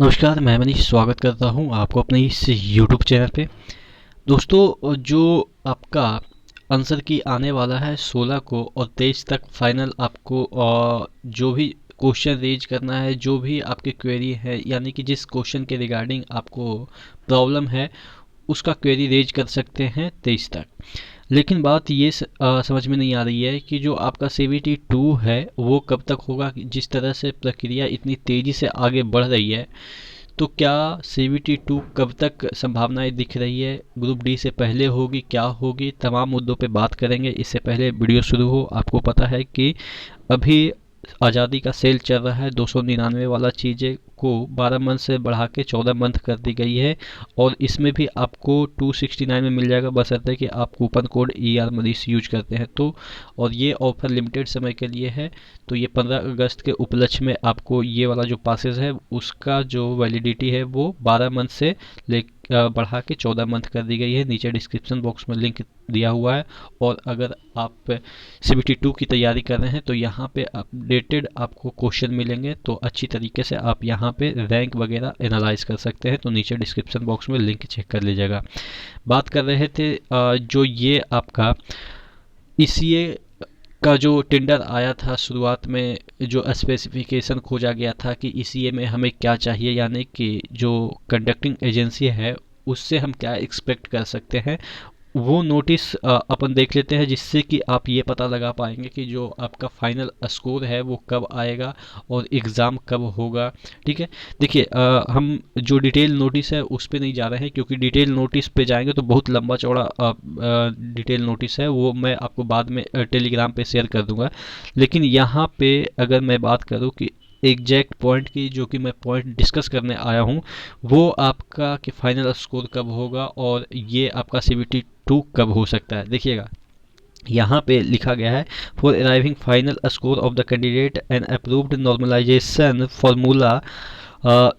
नमस्कार, मैं मनीष स्वागत करता हूं आपको अपने इस यूट्यूब चैनल पे। दोस्तों, जो आपका आंसर की आने वाला है 16 को और 23 तक फाइनल आपको जो भी क्वेश्चन रेज करना है, जो भी आपकी क्वेरी है, यानी कि जिस क्वेश्चन के रिगार्डिंग आपको प्रॉब्लम है उसका क्वेरी रेज कर सकते हैं 23 तक। लेकिन बात ये समझ में नहीं आ रही है कि जो आपका CVT 2 है वो कब तक होगा। जिस तरह से प्रक्रिया इतनी तेज़ी से आगे बढ़ रही है, तो क्या CVT 2 कब तक संभावनाएं दिख रही है, ग्रुप डी से पहले होगी, क्या होगी, तमाम मुद्दों पे बात करेंगे। इससे पहले वीडियो शुरू हो, आपको पता है कि अभी आज़ादी का सेल चल रहा है। 299 वाला चीज़ें को 12 मंथ से बढ़ा के 14 मंथ कर दी गई है और इसमें भी आपको 269 में मिल जाएगा, बशर्ते कि आप coupon code ER Manish use करते हैं तो। और ये ऑफर लिमिटेड समय के लिए है, तो ये 15 अगस्त के उपलक्ष्य में आपको ये वाला जो पासेस है उसका जो वैलिडिटी है वो 12 मंथ से ले बढ़ा के 14 मंथ कर दी गई है। नीचे डिस्क्रिप्शन बॉक्स में लिंक दिया हुआ है। और अगर आप CVT 2 की तैयारी कर रहे हैं तो यहाँ पे अपडेटेड आपको क्वेश्चन मिलेंगे, तो अच्छी तरीके से आप यहाँ पे रैंक वगैरह एनालाइज कर सकते हैं। तो नीचे डिस्क्रिप्शन बॉक्स में लिंक चेक कर लीजिएगा। बात कर रहे थे जो ये आपका ECA का जो टेंडर आया था, शुरुआत में जो स्पेसिफिकेशन खोजा गया था कि ECA में हमें क्या चाहिए, यानी कि जो कंडक्टिंग एजेंसी है उससे हम क्या एक्सपेक्ट कर सकते हैं, वो नोटिस अपन देख लेते हैं, जिससे कि आप ये पता लगा पाएंगे कि जो आपका फाइनल स्कोर है वो कब आएगा और एग्ज़ाम कब होगा। ठीक है, देखिए हम जो डिटेल नोटिस है उस पे नहीं जा रहे हैं, क्योंकि डिटेल नोटिस पे जाएंगे तो बहुत लंबा चौड़ा डिटेल नोटिस है, वो मैं आपको बाद में टेलीग्राम पे शेयर कर दूंगा। लेकिन यहाँ पे अगर मैं बात करूँ कि एग्जैक्ट पॉइंट की, जो कि मैं पॉइंट डिस्कस करने आया हूँ, वो आपका कि फाइनल स्कोर कब होगा और ये आपका CVT 2 कब हो सकता है। देखिएगा, यहाँ पे लिखा गया है, for arriving final score of the candidate and approved normalization formula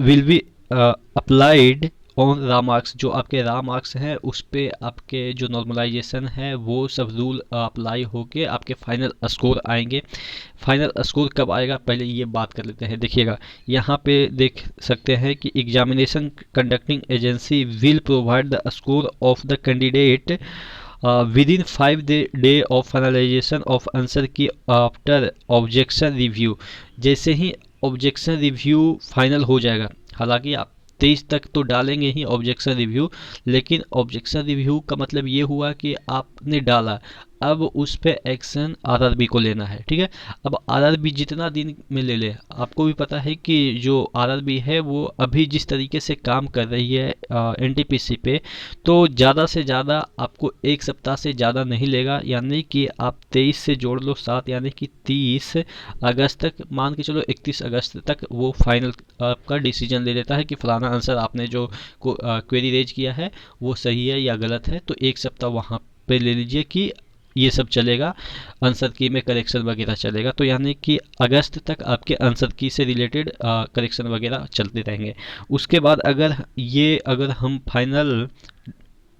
will be applied on raw marks. जो आपके रा मार्क्स हैं उस पे आपके जो नॉर्मलाइजेशन है वो सब रूल अप्लाई होके आपके फाइनल स्कोर आएंगे। फाइनल स्कोर कब आएगा पहले ये बात कर लेते हैं। देखिएगा, यहाँ पे देख सकते हैं कि examination conducting agency will provide the score of the candidate within 5 day of finalisation of answer key after objection review. जैसे ही ऑब्जेक्शन रिव्यू फाइनल हो जाएगा, हालांकि आप 23 तक तो डालेंगे ही ऑब्जेक्शन रिव्यू, लेकिन ऑब्जेक्शन रिव्यू का मतलब ये हुआ कि आपने डाला, अब उस पे एक्शन RRB को लेना है। ठीक है, अब RRB जितना दिन में ले ले, आपको भी पता है कि जो RRB है वो अभी जिस तरीके से काम कर रही है NTPC पे, तो ज़्यादा से ज़्यादा आपको एक सप्ताह से ज़्यादा नहीं लेगा। यानी कि आप 23 से जोड़ लो 7, यानी कि 30 अगस्त तक, मान के चलो 31 अगस्त तक वो फाइनल आपका डिसीजन ले लेता है कि फलाना आंसर आपने जो क्वेरी रेज किया है वो सही है या गलत है। तो एक सप्ताह वहाँ पे ले लीजिए कि ये सब चलेगा, आंसर की में करेक्शन वगैरह चलेगा। तो यानी कि अगस्त तक आपके आंसर की से रिलेटेड करेक्शन वगैरह चलते रहेंगे। उसके बाद अगर हम फाइनल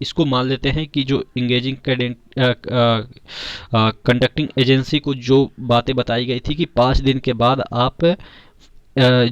इसको मान लेते हैं कि जो इंगेजिंग कंडक्टिंग एजेंसी को जो बातें बताई गई थी कि 5 दिन के बाद आप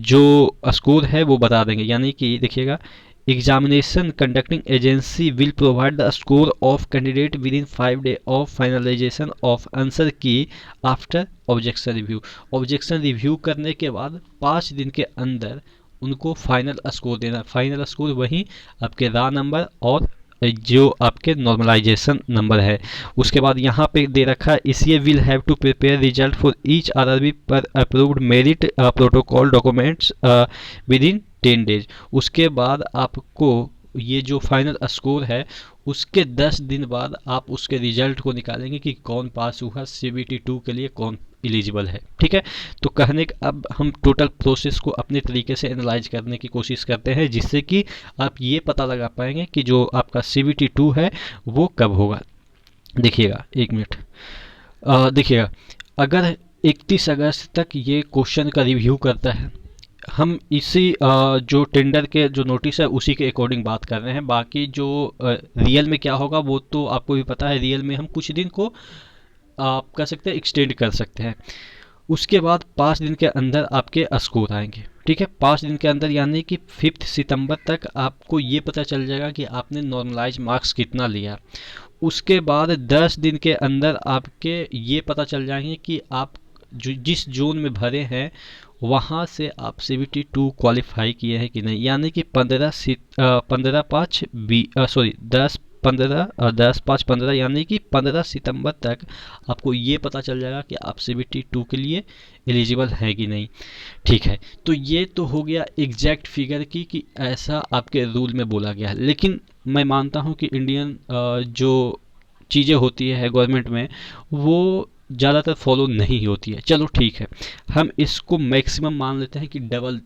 जो स्कोर है वो बता देंगे। यानी कि देखिएगा, examination conducting agency will provide the score of candidate within 5 day of finalisation of answer key after objection review. Objection review करने के बाद 5 दिन के अंदर उनको फाइनल स्कोर देना। फाइनल स्कोर वही आपके रा नंबर और जो आपके नॉर्मलाइजेशन नंबर है। उसके बाद यहाँ पे दे रखा है, इसलिए will have to prepare result for each RRB per approved merit protocol documents within 10 days. उसके बाद आपको ये जो फाइनल स्कोर है उसके 10 दिन बाद आप उसके रिजल्ट को निकालेंगे कि कौन पास हुआ, CVT 2 के लिए कौन एलिजिबल है। ठीक है, तो कहने का अब हम टोटल प्रोसेस को अपने तरीके से एनालाइज करने की कोशिश करते हैं, जिससे कि आप ये पता लगा पाएंगे कि जो आपका CVT 2 है वो कब होगा। देखिएगा, एक मिनट, देखिएगा, अगर 31 अगस्त तक ये क्वेश्चन का रिव्यू करता है, हम इसी जो टेंडर के जो नोटिस है उसी के अकॉर्डिंग बात कर रहे हैं। बाकी जो रियल में क्या होगा वो तो आपको भी पता है। रियल में हम कुछ दिन को आप कह सकते हैं एक्सटेंड कर सकते हैं। उसके बाद 5 दिन के अंदर आपके स्कोर आएंगे। ठीक है, 5 दिन के अंदर, यानी कि 5 सितंबर तक आपको ये पता चल जाएगा कि आपने नॉर्मलाइज मार्क्स कितना लिया। उसके बाद 10 दिन के अंदर आपके ये पता चल जाएंगे कि आप जिस जोन में भरे हैं वहाँ से आप CBT2 क्वालिफाई किए हैं कि नहीं, यानी कि 10 5 15 यानी कि 15 सितंबर तक आपको ये पता चल जाएगा कि आप CBT2 के लिए एलिजिबल हैं कि नहीं। ठीक है, तो ये तो हो गया एग्जैक्ट फिगर की कि ऐसा आपके रूल में बोला गया है, लेकिन मैं मानता हूँ कि इंडियन जो चीज़ें होती है गवर्नमेंट में वो ज़्यादातर फॉलो नहीं होती है। चलो ठीक है, हम इसको मैक्सिमम मान लेते हैं कि डबल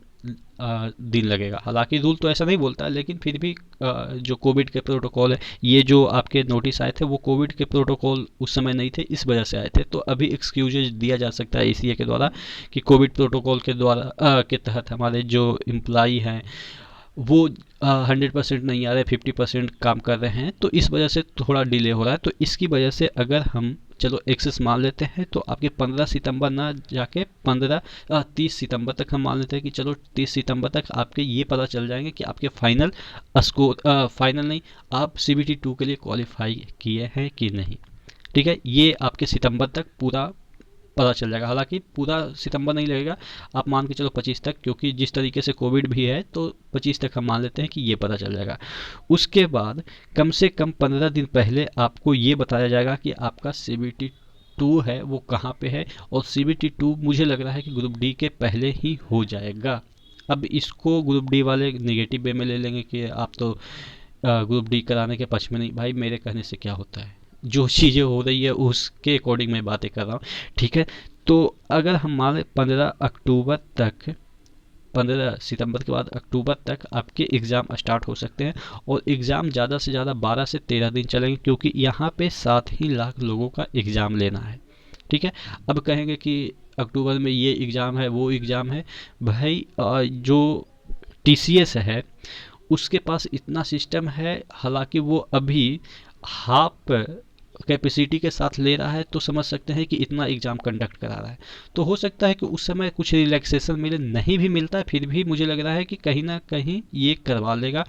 दिन लगेगा। हालांकि रूल तो ऐसा नहीं बोलता, लेकिन फिर भी जो कोविड के प्रोटोकॉल है, ये जो आपके नोटिस आए थे वो कोविड के प्रोटोकॉल उस समय नहीं थे, इस वजह से आए थे। तो अभी एक्सक्यूजेज दिया जा सकता है ECA के द्वारा कि कोविड प्रोटोकॉल के द्वारा के तहत हमारे जो एम्प्लॉई हैं वो 100% नहीं आ रहे, 50% काम कर रहे हैं, तो इस वजह से थोड़ा डिले हो रहा है। तो इसकी वजह से अगर हम चलो एक्सेस मान लेते हैं तो आपके 15 सितंबर ना जाके 30 सितंबर तक हम मान लेते हैं कि चलो 30 सितंबर तक आपके ये पता चल जाएंगे कि आपके फाइनल स्कोर, फाइनल नहीं, आप CBT2 के लिए क्वालिफाई किए हैं कि नहीं। ठीक है, ये आपके सितंबर तक पूरा पता चल जाएगा। हालांकि पूरा सितंबर नहीं लगेगा, आप मान के चलो 25 तक, क्योंकि जिस तरीके से कोविड भी है तो 25 तक हम मान लेते हैं कि ये पता चल जाएगा। उसके बाद कम से कम 15 दिन पहले आपको ये बताया जाएगा कि आपका CBT2 है वो कहाँ पे है, और CBT2 मुझे लग रहा है कि ग्रुप डी के पहले ही हो जाएगा। अब इसको ग्रुप डी वाले निगेटिव वे में ले लेंगे कि आप तो ग्रुप डी कराने के पक्ष में नहीं। भाई मेरे कहने से क्या होता है, जो चीज़ें हो रही है उसके अकॉर्डिंग मैं बातें कर रहा हूँ। ठीक है, तो अगर हम मान लें 15 अक्टूबर तक, 15 सितंबर के बाद अक्टूबर तक आपके एग्ज़ाम स्टार्ट हो सकते हैं, और एग्ज़ाम ज़्यादा से ज़्यादा 12 से 13 दिन चलेंगे, क्योंकि यहाँ पे 7 ही लाख लोगों का एग्ज़ाम लेना है। ठीक है, अब कहेंगे कि अक्टूबर में ये एग्ज़ाम है वो एग्ज़ाम है। भाई जो TCS है उसके पास इतना सिस्टम है, हालांकि वो अभी हाफ कैपेसिटी के साथ ले रहा है, तो समझ सकते हैं कि इतना एग्ज़ाम कंडक्ट करा रहा है। तो हो सकता है कि उस समय कुछ रिलैक्सेशन मिले, नहीं भी मिलता है, फिर भी मुझे लग रहा है कि कहीं ना कहीं ये करवा लेगा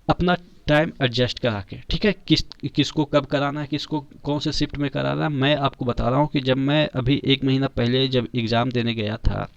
अपना टाइम एडजस्ट करा के। ठीक है, किसको कब कराना है, किसको कौन से शिफ्ट में कराना है। मैं आपको बता रहा हूँ कि जब मैं अभी 1 महीना पहले जब एग्ज़ाम देने गया था,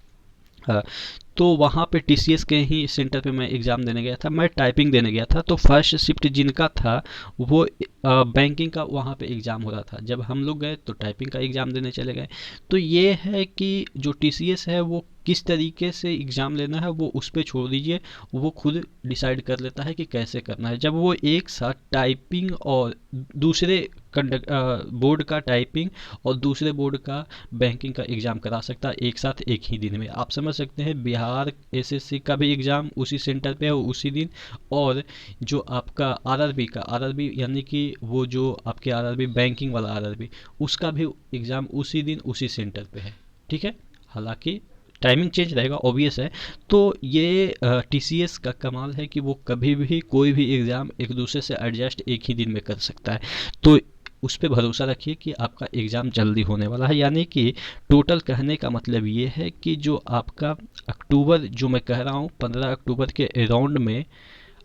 तो वहाँ पे TCS के ही सेंटर पे मैं एग्ज़ाम देने गया था, मैं टाइपिंग देने गया था। तो फर्स्ट शिफ्ट जिनका था वो बैंकिंग का वहाँ पे एग्ज़ाम हो रहा था, जब हम लोग गए तो टाइपिंग का एग्ज़ाम देने चले गए। तो ये है कि जो TCS है वो किस तरीके से एग्ज़ाम लेना है वो उस पर छोड़ दीजिए, वो खुद डिसाइड कर लेता है कि कैसे करना है। जब वो एक साथ टाइपिंग और दूसरे बोर्ड का टाइपिंग और दूसरे बोर्ड का बैंकिंग का एग्ज़ाम करा सकता है एक साथ एक ही दिन में, आप समझ सकते हैं। बिहार SSC का भी एग्ज़ाम उसी सेंटर पे है उसी दिन, और जो आपका RRB यानी कि वो जो आपके RRB बैंकिंग वाला RRB, उसका भी एग्ज़ाम उसी दिन उसी सेंटर पे है। ठीक है, हालांकि टाइमिंग चेंज रहेगा, ऑब्वियस है। तो ये TCS का कमाल है कि वो कभी भी कोई भी एग्ज़ाम एक दूसरे से एडजस्ट एक ही दिन में कर सकता है। तो उस पर भरोसा रखिए कि आपका एग्ज़ाम जल्दी होने वाला है। यानी कि टोटल कहने का मतलब ये है कि जो आपका अक्टूबर, जो मैं कह रहा हूँ 15 अक्टूबर के अराउंड में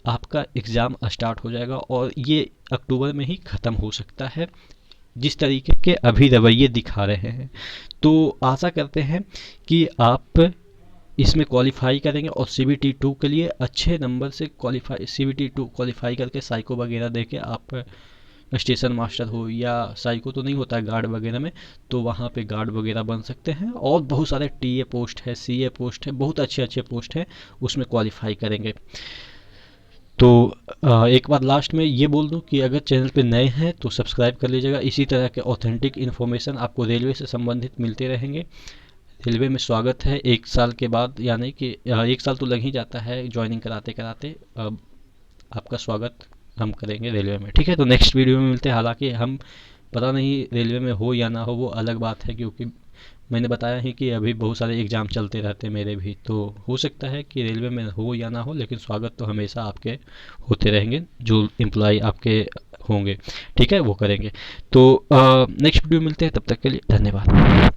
आपका एग्ज़ाम स्टार्ट हो जाएगा, और ये अक्टूबर में ही ख़त्म हो सकता है, जिस तरीके के अभी रवैये दिखा रहे हैं। तो आशा करते हैं कि आप इसमें क्वालिफाई करेंगे और CBT2 के लिए अच्छे नंबर से CBT2 क्वालिफाई करके साइको वगैरह दे के आप स्टेशन मास्टर हो, या साइको तो नहीं होता है गार्ड वगैरह में, तो वहाँ पे गार्ड वगैरह बन सकते हैं। और बहुत सारे TA पोस्ट है, CA पोस्ट है, बहुत अच्छे अच्छे पोस्ट हैं, उसमें क्वालिफाई करेंगे। तो एक बार लास्ट में ये बोल दूं कि अगर चैनल पे नए हैं तो सब्सक्राइब कर लीजिएगा। इसी तरह के ऑथेंटिक इन्फॉर्मेशन आपको रेलवे से संबंधित मिलते रहेंगे। रेलवे में स्वागत है 1 साल के बाद, यानी कि 1 साल तो लग ही जाता है ज्वाइनिंग कराते कराते। अब आपका स्वागत हम करेंगे रेलवे में। ठीक है, तो नेक्स्ट वीडियो में मिलते हैं। हालांकि हम पता नहीं रेलवे में हो या ना हो वो अलग बात है, क्योंकि मैंने बताया ही कि अभी बहुत सारे एग्ज़ाम चलते रहते हैं मेरे भी, तो हो सकता है कि रेलवे में हो या ना हो, लेकिन स्वागत तो हमेशा आपके होते रहेंगे, जो एम्प्लॉय आपके होंगे। ठीक है, वो करेंगे। तो नेक्स्ट वीडियो मिलते हैं, तब तक के लिए धन्यवाद।